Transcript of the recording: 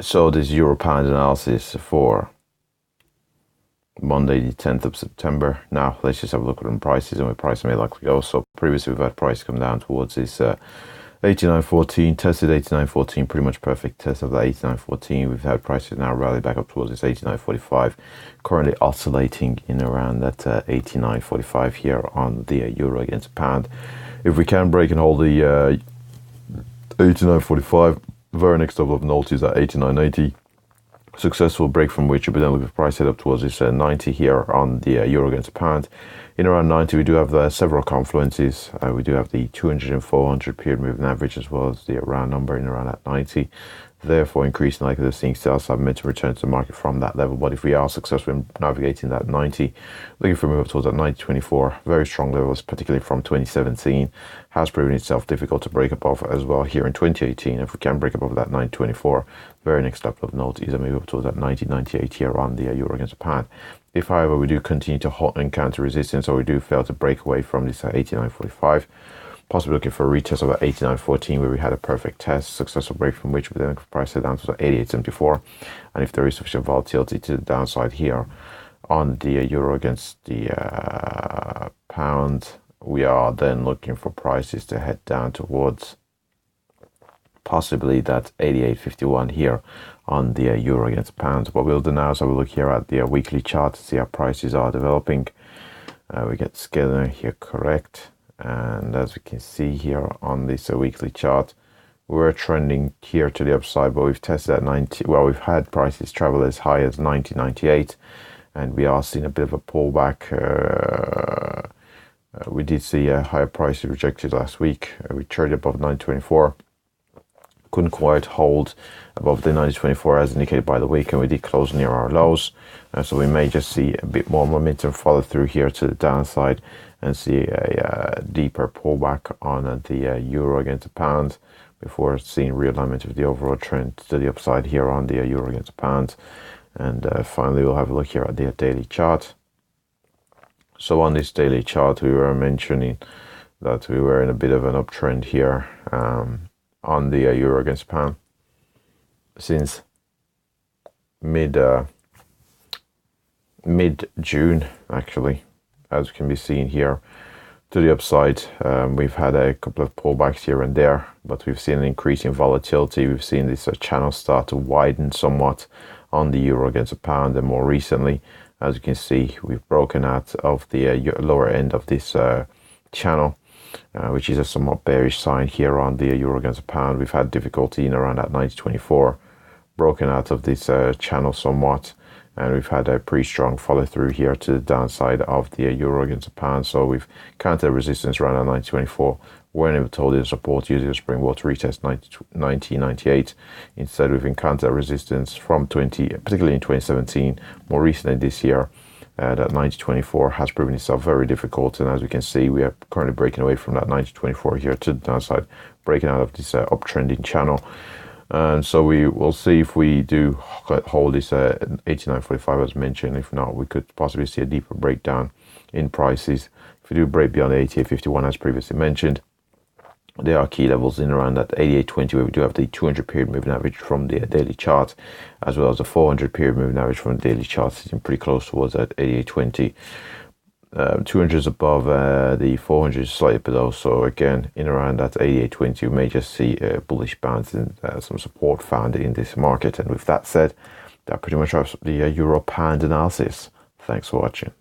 So this euro pound analysis for Monday the 10th of September. Now let's just have a look at the prices and where price may likely go. So previously we've had price come down towards this 89.14, tested 89.14, pretty much perfect test of that 89.14. We've had prices now rally back up towards this 89.45, currently oscillating in around that 89.45 here on the euro against the pound. If we can break and hold the 89.45, the very next level of note is at 89.80. Successful break from which we then look at price head up towards this 90 here on the euro against the pound. In around 90 we do have several confluences. We do have the 200 and 400 period moving average as well as the round number in around at 90. Therefore increasing likely to seeing sales have meant to return to the market from that level. But if we are successful in navigating that 90, looking for a move up towards that 90.24, very strong levels, particularly from 2017, has proven itself difficult to break above as well here in 2018. If we can break above that 90.24, very next level of note is a move up towards that 90.98 here on the euro against the pound. If, however, we do continue to encounter resistance or we do fail to break away from this 89.45, possibly looking for a retest of that 89.14 where we had a perfect test, successful break from which we then price it down to 88.74. And if there is sufficient volatility to the downside here on the euro against the pound, we are then looking for prices to head down towards possibly that 88.51 here on the euro against the pound. What we'll do now is have a look here at the weekly chart to see how prices are developing. We get scaling here correct. And as we can see here on this weekly chart, we're trending here to the upside, but we've tested at 90. Well, we've had prices travel as high as 90.98, and we are seeing a bit of a pullback. We did see a higher price rejected last week. We traded above 9.24. Couldn't quite hold above the 90.24 as indicated by the week, and we did close near our lows. So we may just see a bit more momentum follow through here to the downside and see a deeper pullback on the euro against the pound before seeing realignment of the overall trend to the upside here on the euro against the pound. And finally, we'll have a look here at the daily chart. So on this daily chart, we were mentioning that we were in a bit of an uptrend here on the euro against the pound since mid-June, actually. As can be seen here to the upside, we've had a couple of pullbacks here and there, but we've seen an increase in volatility. We've seen this channel start to widen somewhat on the euro against the pound, and more recently, as you can see, we've broken out of the lower end of this channel, which is a somewhat bearish sign here on the euro against the pound. We've had difficulty in around that 90.24, broken out of this channel somewhat. And we've had a pretty strong follow through here to the downside of the euro against the pound. So we've countered resistance around at 90.24. Weren't able to hold the support using a springboard to retest 90.98. Instead, we've encountered resistance from particularly in 2017, more recently this year. That 90.24 has proven itself very difficult. And as we can see, we are currently breaking away from that 90.24 here to the downside, breaking out of this uptrending channel. And so we will see if we do hold this 89.45 as mentioned. If not, we could possibly see a deeper breakdown in prices. If we do break beyond 88.51 as previously mentioned, there are key levels in around that 88.20 where we do have the 200 period moving average from the daily chart, as well as the 400 period moving average from the daily chart, sitting pretty close towards that 88.20. 200 is above, the 400 is slightly below. So again, in around that 88.20, we may just see a bullish bounce and some support found in this market. And with that said, that pretty much wraps up the euro pound analysis. Thanks for watching.